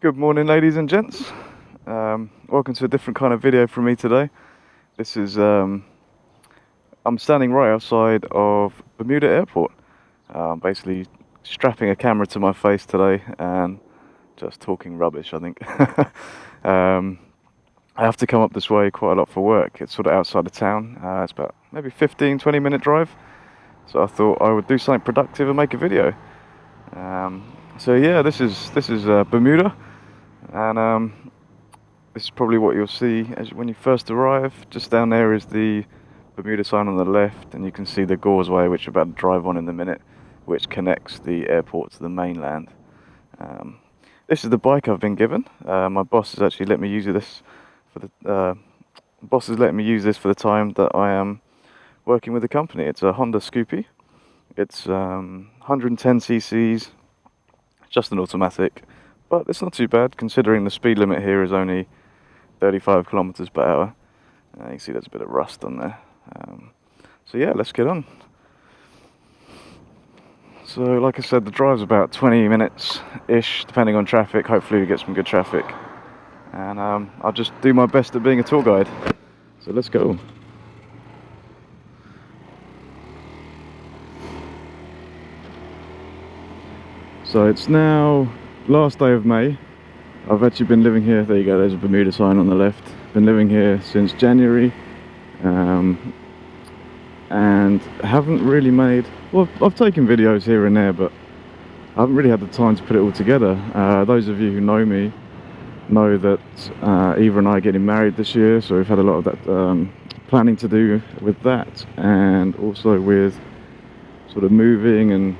Good morning, ladies and gents. Welcome to a different kind of video from me today. This is I'm standing right outside of Bermuda Airport. Basically strapping a camera to my face today and just talking rubbish, I think. I have to come up this way quite a lot for work. It's sort of outside of town. It's about maybe 15-20 minute drive. So I thought I would do something productive and make a video. So yeah, this is Bermuda. And this is probably what you'll see when you first arrive. Just down there is the Bermuda sign on the left, and you can see the causeway, which we're about to drive on in a minute, which connects the airport to the mainland. This is the bike I've been given. My boss has actually let me use this for the time that I am working with the company. It's a Honda Scoopy. It's 110 cc's, just an automatic. But it's not too bad, considering the speed limit here is only 35 kilometers per hour. You can see there's a bit of rust on there. So yeah, let's get on. So like I said, the drive's about 20 minutes-ish, depending on traffic. Hopefully we get some good traffic. And I'll just do my best at being a tour guide. So let's go. So it's now last day of May. I've actually been living here. There you go, there's a Bermuda sign on the left. Been living here since January, and haven't really made, well, I've taken videos here and there, but I haven't really had the time to put it all together. Those of you who know me know that Eva and I are getting married this year, so we've had a lot of that planning to do with that, and also with sort of moving and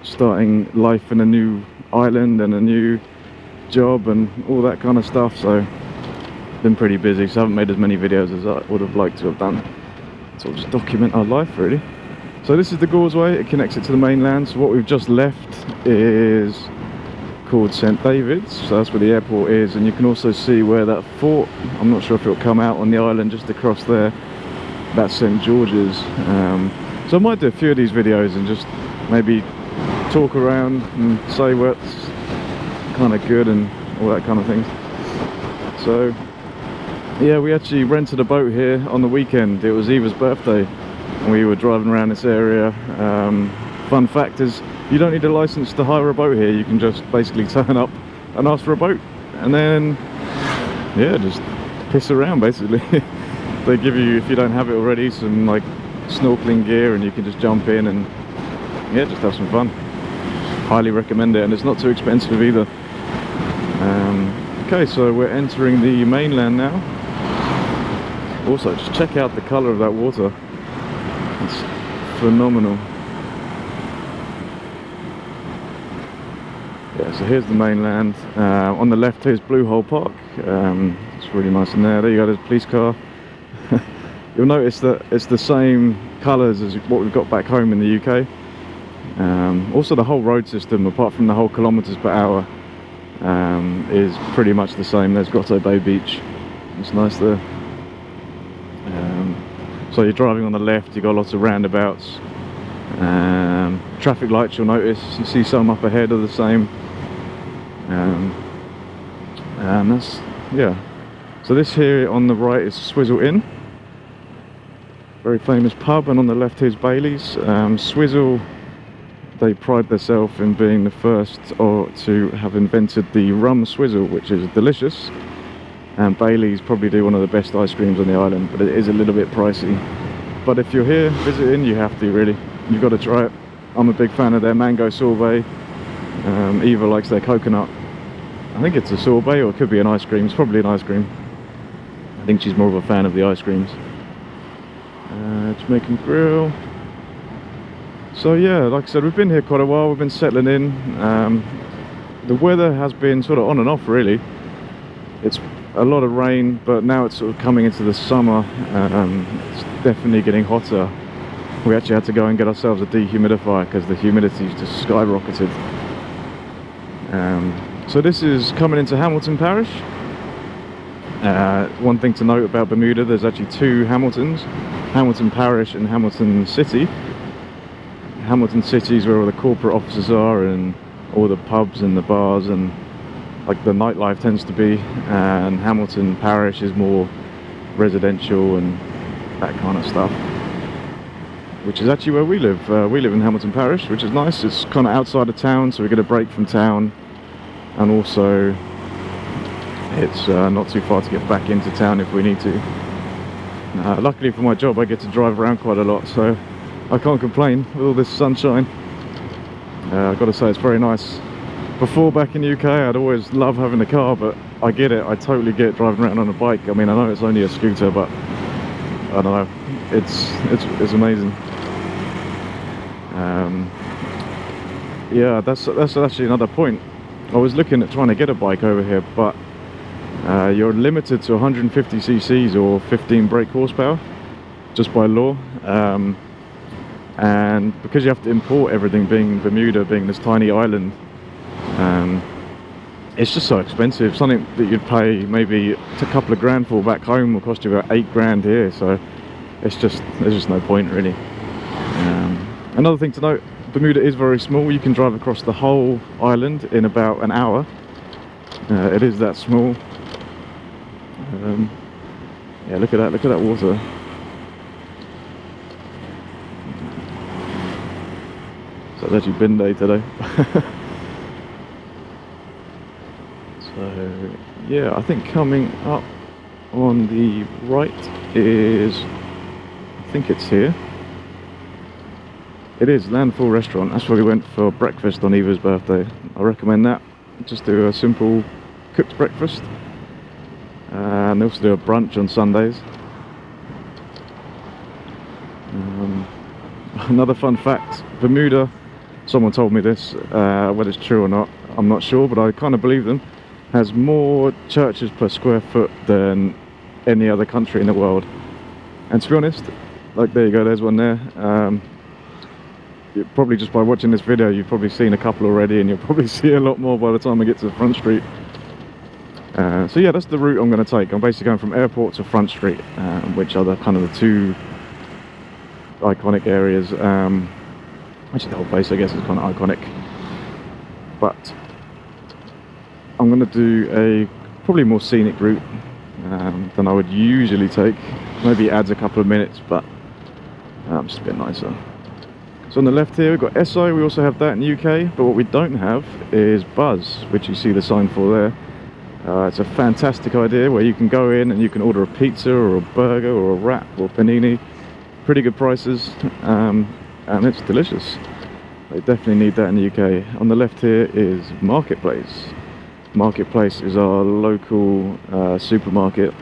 starting life in a new island and a new job and all that kind of stuff. So been pretty busy, so I haven't made as many videos as I would have liked to have done. So I'll just document our life really. So this is the causeway, it connects it to the mainland. So what we've just left is called St. David's, so that's where the airport is, and you can also see where that fort, I'm not sure if it'll come out on the island just across there, that's St. George's. So I might do a few of these videos and just maybe talk around and say what's kind of good and all that kind of things. So yeah, we actually rented a boat here on the weekend. It was Eva's birthday and we were driving around this area. Fun fact is, you don't need a license to hire a boat here. You can just basically turn up and ask for a boat, and then yeah, just piss around basically. They give you, if you don't have it already, some like snorkeling gear, and you can just jump in and yeah, just have some fun. Highly recommend it, and it's not too expensive either. Okay, so we're entering the mainland now. Also, just check out the colour of that water. It's phenomenal. Yeah, so here's the mainland. On the left here's Blue Hole Park. It's really nice in there. There you go, there's a police car. You'll notice that it's the same colours as what we've got back home in the UK. Also the whole road system, apart from the whole kilometers per hour, is pretty much the same. There's Grotto Bay Beach, it's nice there. So you're driving on the left, you've got lots of roundabouts. Traffic lights, you'll notice, you see some up ahead are the same. And that's, yeah. So this here on the right is Swizzle Inn, very famous pub, and on the left here's Bailey's. Swizzle, they pride themselves in being the first to have invented the rum swizzle, which is delicious. And Bailey's probably do one of the best ice creams on the island, but it is a little bit pricey. But if you're here visiting, you have to really. You've got to try it. I'm a big fan of their mango sorbet. Eva likes their coconut. I think it's a sorbet, or it could be an ice cream. It's probably an ice cream. I think she's more of a fan of the ice creams. Jamaican grill. So yeah, like I said, we've been here quite a while. We've been settling in. The weather has been sort of on and off really. It's a lot of rain, but now it's sort of coming into the summer. It's definitely getting hotter. We actually had to go and get ourselves a dehumidifier because the humidity's just skyrocketed. So this is coming into Hamilton Parish. One thing to note about Bermuda, there's actually two Hamiltons, Hamilton Parish and Hamilton City. Hamilton City is where all the corporate offices are and all the pubs and the bars and like the nightlife tends to be, and Hamilton Parish is more residential and that kind of stuff, which is actually where we live. We live in Hamilton Parish, which is nice. It's kind of outside of town, so we get a break from town, and also it's not too far to get back into town if we need to. Luckily for my job, I get to drive around quite a lot, so I can't complain with all this sunshine. I've got to say, it's very nice. Before, back in the UK, I'd always love having a car, but I get it. I totally get driving around on a bike. I mean, I know it's only a scooter, but I don't know. It's amazing. Yeah, that's actually another point. I was looking at trying to get a bike over here, but you're limited to 150 cc's or 15 brake horsepower, just by law. And because you have to import everything, being Bermuda, being this tiny island, it's just so expensive. Something that you'd pay maybe a couple of grand for back home will cost you about 8 grand here, so there's just no point really. Another thing to note, Bermuda is very small. You can drive across the whole island in about an hour. It is that small. Yeah, look at that water. So it's actually bin day today. So yeah, I think coming up on the right is, I think it's here. It is Landfall Restaurant. That's where we went for breakfast on Eva's birthday. I recommend that. Just do a simple cooked breakfast. And they also do a brunch on Sundays. Another fun fact, Bermuda, someone told me this, whether it's true or not, I'm not sure, but I kind of believe them, has more churches per square foot than any other country in the world. And to be honest, like, there you go, there's one there. Probably just by watching this video, you've probably seen a couple already, and you'll probably see a lot more by the time I get to the front street. So yeah, that's the route I'm going to take. I'm basically going from Airport to Front Street, which are the kind of the two iconic areas. Actually, the whole place, I guess, is kind of iconic. But I'm going to do a probably more scenic route than I would usually take. Maybe it adds a couple of minutes, but just a bit nicer. So on the left here, we've got Esso. We also have that in the UK, but what we don't have is Buzz, which you see the sign for there. It's a fantastic idea where you can go in and you can order a pizza or a burger or a wrap or panini. Pretty good prices, and it's delicious. They definitely need that in the UK. On the left here is Marketplace. Marketplace is our local supermarket.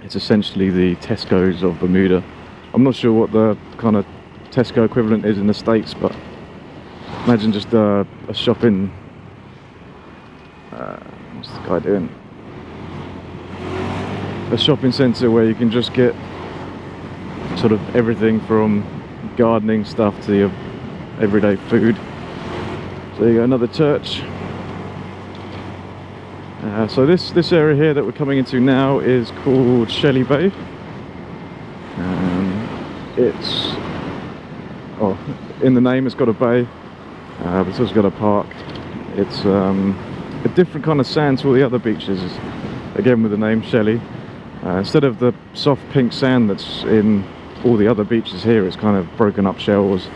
It's essentially the Tesco's of Bermuda. I'm not sure what the kind of Tesco equivalent is in the States, but imagine just a shopping... what's the guy doing? A shopping centre where you can just get sort of everything from gardening stuff to your everyday food. So there you go, another church. So this area here that we're coming into now is called Shelly Bay. It's, in the name it's got a bay, but it's also got a park. It's a different kind of sand to all the other beaches, again with the name Shelly. Instead of the soft pink sand that's in all the other beaches here, it's kind of broken up shells,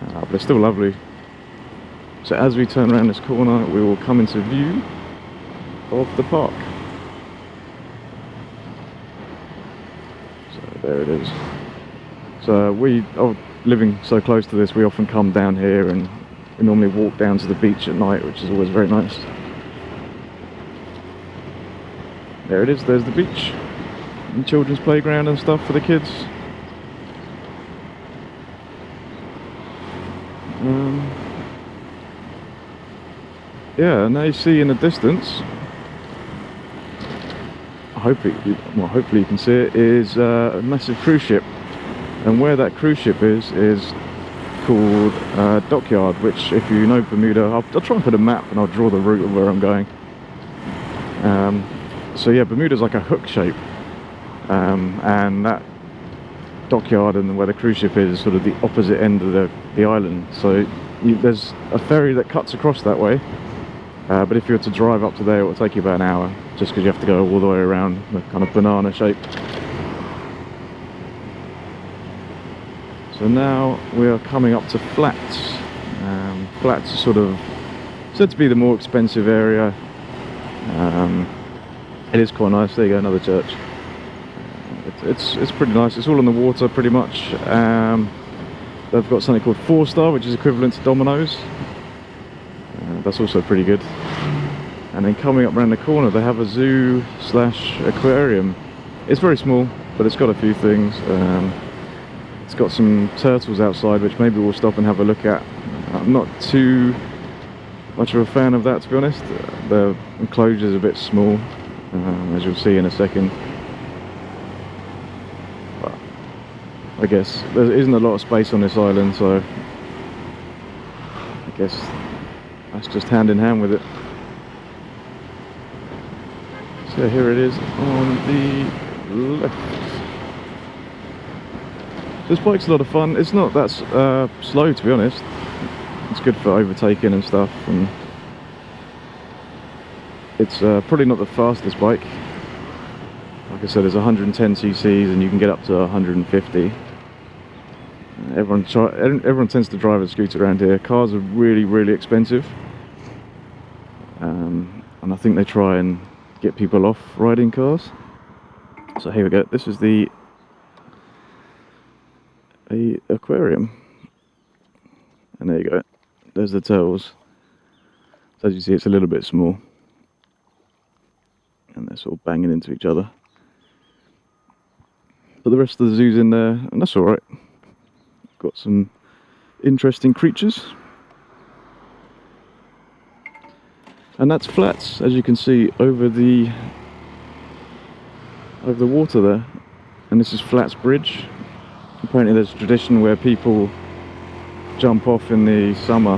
but it's still lovely. So as we turn around this corner, we will come into view of the park. So there it is. So living so close to this, we often come down here, and we normally walk down to the beach at night, which is always very nice. There it is, there's the beach. And children's playground and stuff for the kids. Yeah, now you see in the distance, hopefully you can see it, is a massive cruise ship. And where that cruise ship is called Dockyard, which, if you know Bermuda, I'll try and put a map and I'll draw the route of where I'm going. So yeah, Bermuda's like a hook shape, and that Dockyard and where the cruise ship is sort of the opposite end of the island. So there's a ferry that cuts across that way, but if you were to drive up to there, it will take you about an hour, just because you have to go all the way around the kind of banana shape. So now we are coming up to Flats. Flats are sort of said to be the more expensive area. It is quite nice. There you go, another church. It's pretty nice. It's all on the water pretty much. They've got something called 4-star, which is equivalent to Domino's. That's also pretty good. And then coming up around the corner, they have a zoo / aquarium. It's very small, but it's got a few things. It's got some turtles outside, which maybe we'll stop and have a look at. I'm not too much of a fan of that, to be honest. The enclosure is a bit small, as you'll see in a second. But I guess there isn't a lot of space on this island, so I guess that's just hand in hand with it. So here it is on the left. This bike's a lot of fun. It's not that slow, to be honest. It's good for overtaking and stuff, and it's probably not the fastest bike. Like I said, there's 110 cc's and you can get up to 150. Everyone tends to drive a scooter around here. Cars are really expensive, and I think they try and get people off riding cars. So here we go. This is the aquarium, and there you go. There's the turtles. So as you see, it's a little bit small, and they're sort of banging into each other. But the rest of the zoo's in there, and that's all right. Got some interesting creatures, and that's Flats, as you can see over the water there. And this is Flats Bridge. Apparently there's a tradition where people jump off in the summer,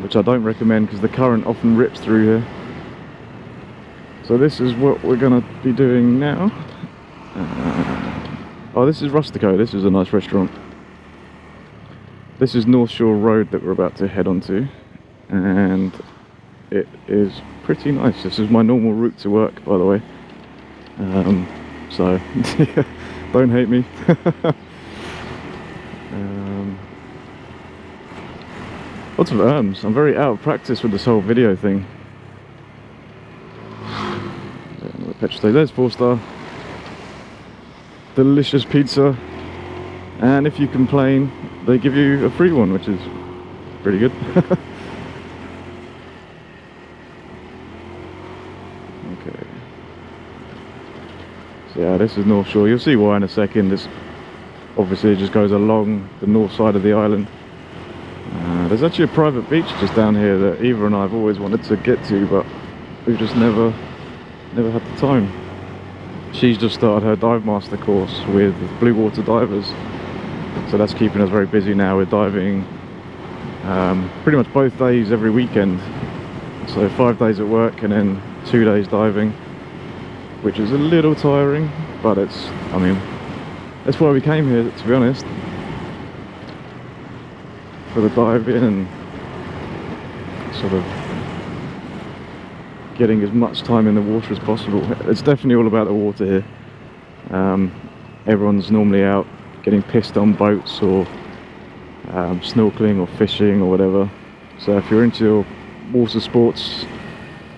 which I don't recommend because the current often rips through here. So this is what we're going to be doing now. Oh, this is Rustico. This is a nice restaurant. This is North Shore Road that we're about to head onto, and it is pretty nice. This is my normal route to work, by the way. So yeah, don't hate me. Lots of erms. I'm very out of practice with this whole video thing. Petrol station. There's 4-star. Delicious pizza, and if you complain, they give you a free one, which is pretty good. Okay. So yeah, this is North Shore. You'll see why in a second. This obviously just goes along the north side of the island. There's actually a private beach just down here that Eva and I have always wanted to get to, but we've just never had the time. She's just started her dive master course with Blue Water Divers, so that's keeping us very busy now. We're diving pretty much both days every weekend, so 5 days at work and then 2 days diving, which is a little tiring, but I mean, that's why we came here, to be honest, for the diving and sort of getting as much time in the water as possible. It's definitely all about the water here. Everyone's normally out getting pissed on boats or snorkeling or fishing or whatever. So if you're into your water sports,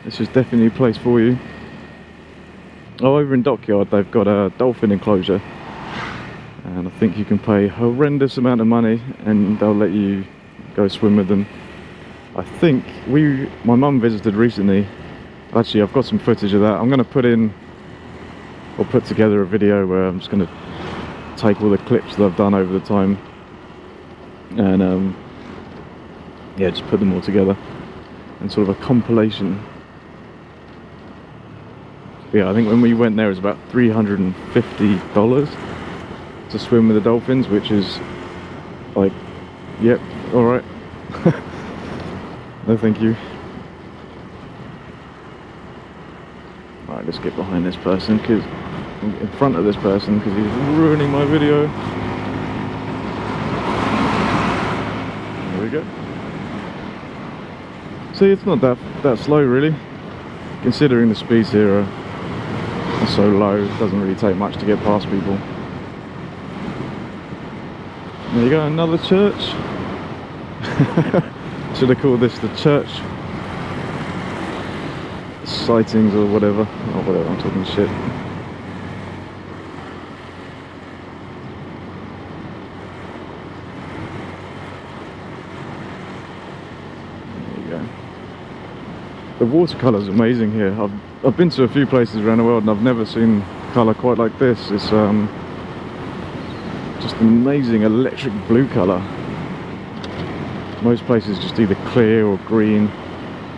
this is definitely a place for you. Oh, over in Dockyard they've got a dolphin enclosure, and I think you can pay a horrendous amount of money and they'll let you go swim with them. I think my mum visited recently. Actually, I've got some footage of that. I'm going to put together a video where I'm just going to take all the clips that I've done over the time and yeah, just put them all together and sort of a compilation. But yeah, I think when we went there it was about $350 to swim with the dolphins, which is like, yep, alright. No thank you. Alright, let's get behind this person, because in front of this person, because he's ruining my video. There we go. See, it's not that slow really, considering the speeds here are so low. It doesn't really take much to get past people. There you go, another church. Should have called this the church sightings or whatever. Oh, whatever, I'm talking shit. There you go. The watercolour's amazing here. I've been to a few places around the world and I've never seen colour quite like this. It's just an amazing electric blue colour. Most places just either clear or green,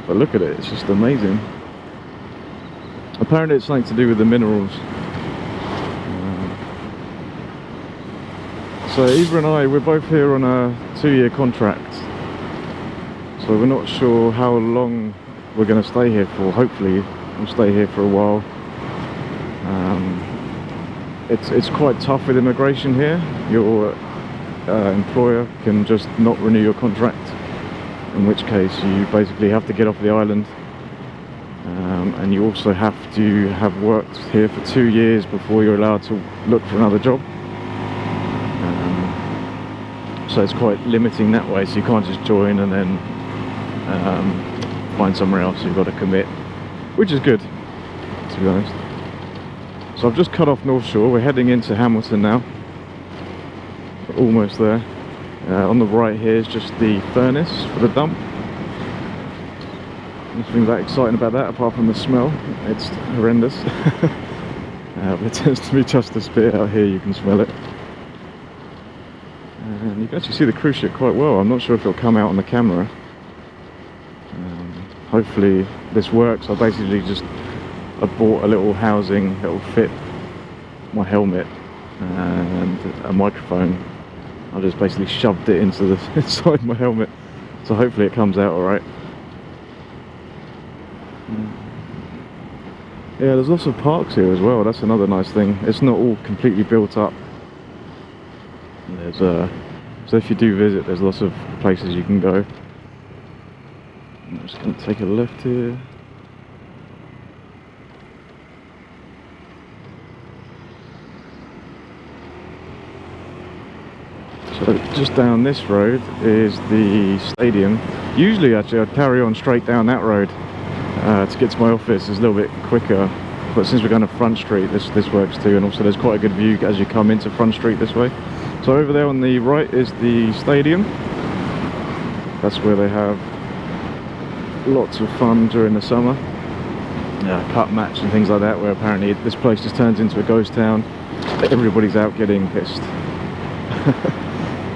but look at it, it's just amazing. Apparently it's something to do with the minerals. So Eva and I, we're both here on a 2-year contract, so we're not sure how long we're going to stay here for. Hopefully we'll stay here for a while. It's quite tough with immigration here. Your employer can just not renew your contract, in which case you basically have to get off the island, and you also have to have worked here for 2 years before you're allowed to look for another job. So it's quite limiting that way, so you can't just join and then find somewhere else. You've got to commit, which is good, to be honest. So I've just cut off North Shore. We're heading into Hamilton now. We're almost there. On the right here is just the furnace for the dump. Nothing that exciting about that apart from the smell. It's horrendous. But it tends to be just a bit out here, you can smell it. And you can actually see the cruise ship quite well. I'm not sure if it'll come out on the camera. Hopefully this works. I bought a little housing that will fit my helmet and a microphone. I just basically shoved it into the inside my helmet, so hopefully it comes out alright. Yeah, there's lots of parks here as well. That's another nice thing. It's not all completely built up. There's so if you do visit, there's lots of places you can go. I'm just going to take a left here. So just down this road is the stadium. Usually actually I'd carry on straight down that road to get to my office. It's a little bit quicker, but since we're going to Front Street, this works too, and also there's quite a good view as you come into Front Street this way. So over there on the right is the stadium. That's where they have lots of fun during the summer. Cup match and things like that, where apparently this place just turns into a ghost town. Everybody's out getting pissed.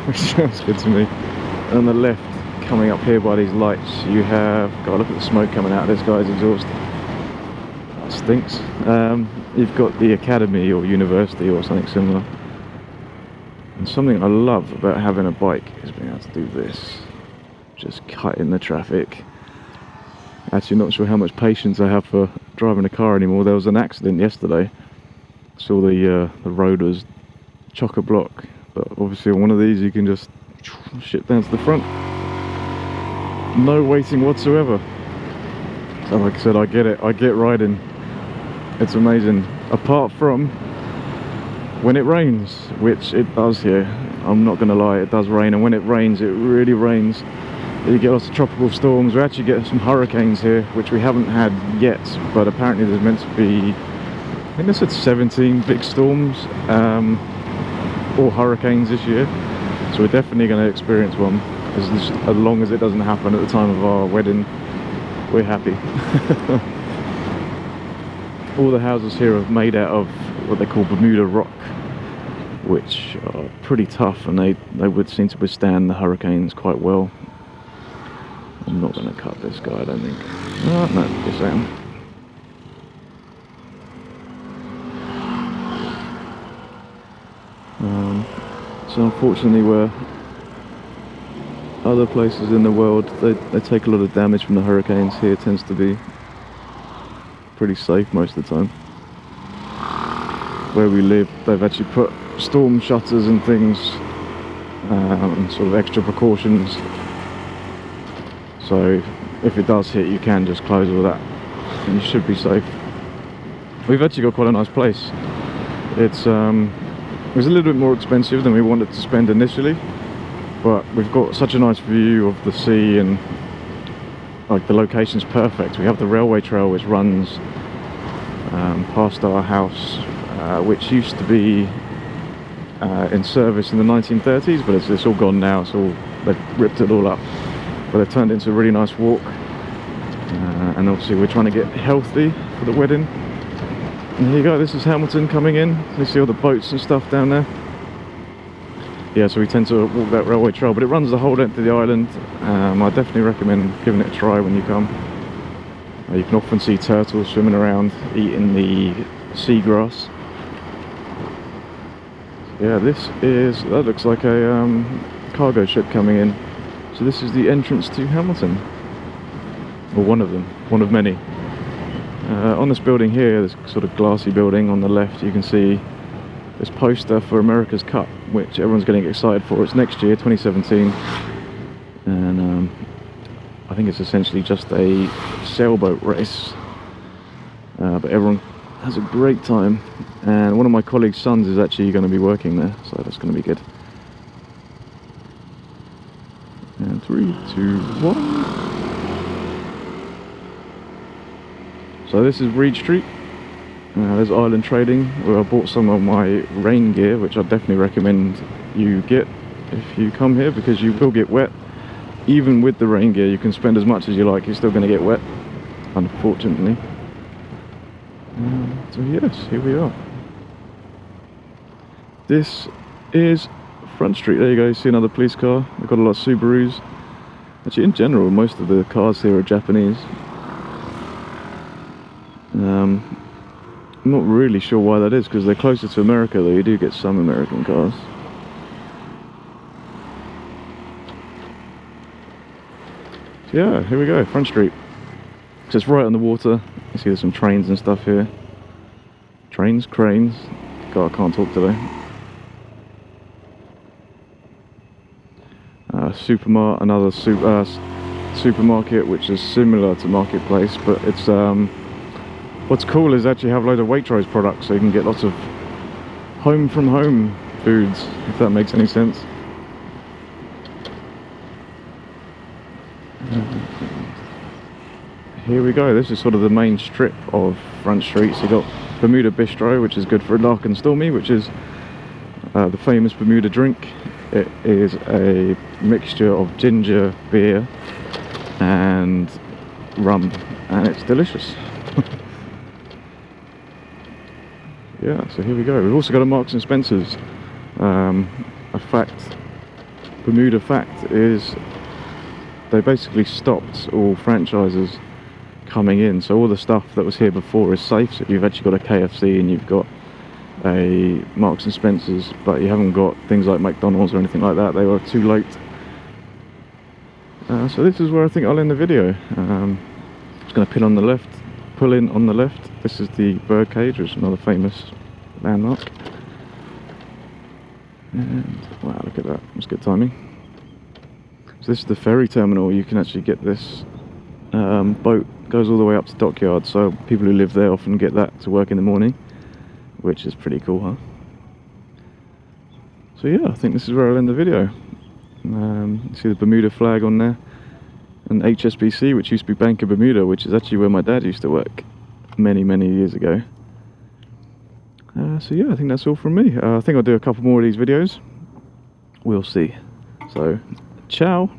Which sounds good to me. And on the left, coming up here by these lights, you have, God, look at the smoke coming out of this guy's exhaust. That stinks. You've got the academy or university or something similar. And something I love about having a bike is being able to do this. Just cut in the traffic. Actually not sure how much patience I have for driving a car anymore. There was an accident yesterday. Saw the road was chock-a-block. But obviously on one of these you can just shit down to the front. No waiting whatsoever. So like I said, I get it. I get riding. It's amazing. Apart from when it rains, which it does here. I'm not going to lie, it does rain. And when it rains, it really rains. You get lots of tropical storms. We actually get some hurricanes here, which we haven't had yet. But apparently there's meant to be, I think they said 17 big storms. Or hurricanes this year, so we're definitely going to experience one. As long as it doesn't happen at the time of our wedding, we're happy. All the houses here are made out of what they call Bermuda rock, which are pretty tough, and they would seem to withstand the hurricanes quite well. I'm not going to cut this guy, I don't think. Oh, no, yes I am. So unfortunately, where other places in the world they take a lot of damage from the hurricanes, here tends to be pretty safe most of the time. Where we live, they've actually put storm shutters and things, and sort of extra precautions. So if it does hit, you can just close all that and you should be safe. We've actually got quite a nice place. It's it was a little bit more expensive than we wanted to spend initially, but we've got such a nice view of the sea, and like the location's perfect. We have the railway trail which runs past our house, which used to be in service in the 1930s, but it's all gone now. They've ripped it all up, but they've turned it into a really nice walk. And obviously we're trying to get healthy for the wedding. And here you go, this is Hamilton coming in. You see all the boats and stuff down there. Yeah, so we tend to walk that railway trail, but it runs the whole length of the island. I definitely recommend giving it a try when you come. You can often see turtles swimming around, eating the seagrass. Yeah, that looks like a cargo ship coming in. So this is the entrance to Hamilton. Or one of them, one of many. On this building here, this sort of glassy building on the left, you can see this poster for America's Cup, which everyone's getting excited for. It's next year, 2017, and I think it's essentially just a sailboat race, but everyone has a great time, and one of my colleagues' sons is actually going to be working there, so that's going to be good. And 3, 2, 1. So this is Reed Street. There's Island Trading, where I bought some of my rain gear, which I definitely recommend you get if you come here, because you will get wet. Even with the rain gear, you can spend as much as you like, you're still going to get wet, unfortunately. So yes, here we are. This is Front Street. There you go, you see another police car. They've got a lot of Subarus. Actually, in general, most of the cars here are Japanese. I'm not really sure why that is, because they're closer to America, though you do get some American cars. So yeah, here we go, Front Street. So it's right on the water. You see there's some trains and stuff here. Trains, cranes. God, I can't talk today. Another supermarket, which is similar to Marketplace, but it's what's cool is actually have loads of Waitrose products, so you can get lots of home from home foods, if that makes any sense. Here we go, this is sort of the main strip of Front Street. So you got Bermuda Bistro, which is good for a dark and stormy, which is the famous Bermuda drink. It is a mixture of ginger beer and rum, and it's delicious. Yeah, so here we go. We've also got a Marks and Spencer's. Bermuda fact is they basically stopped all franchises coming in, so all the stuff that was here before is safe. So you've actually got a KFC and you've got a Marks and Spencer's, but you haven't got things like McDonald's or anything like that. They were too late. So this is where I think I'll end the video. Just going to pull in on the left. This is the birdcage, which is another famous landmark. And wow, look at that, that's good timing. So this is the ferry terminal. You can actually get this boat, goes all the way up to Dockyard, so people who live there often get that to work in the morning, which is pretty cool, huh? So yeah, I think this is where I'll end the video. You see the Bermuda flag on there, and HSBC, which used to be Bank of Bermuda, which is actually where my dad used to work many years ago. So yeah, I think that's all from me. I think I'll do a couple more of these videos. We'll see. So, ciao.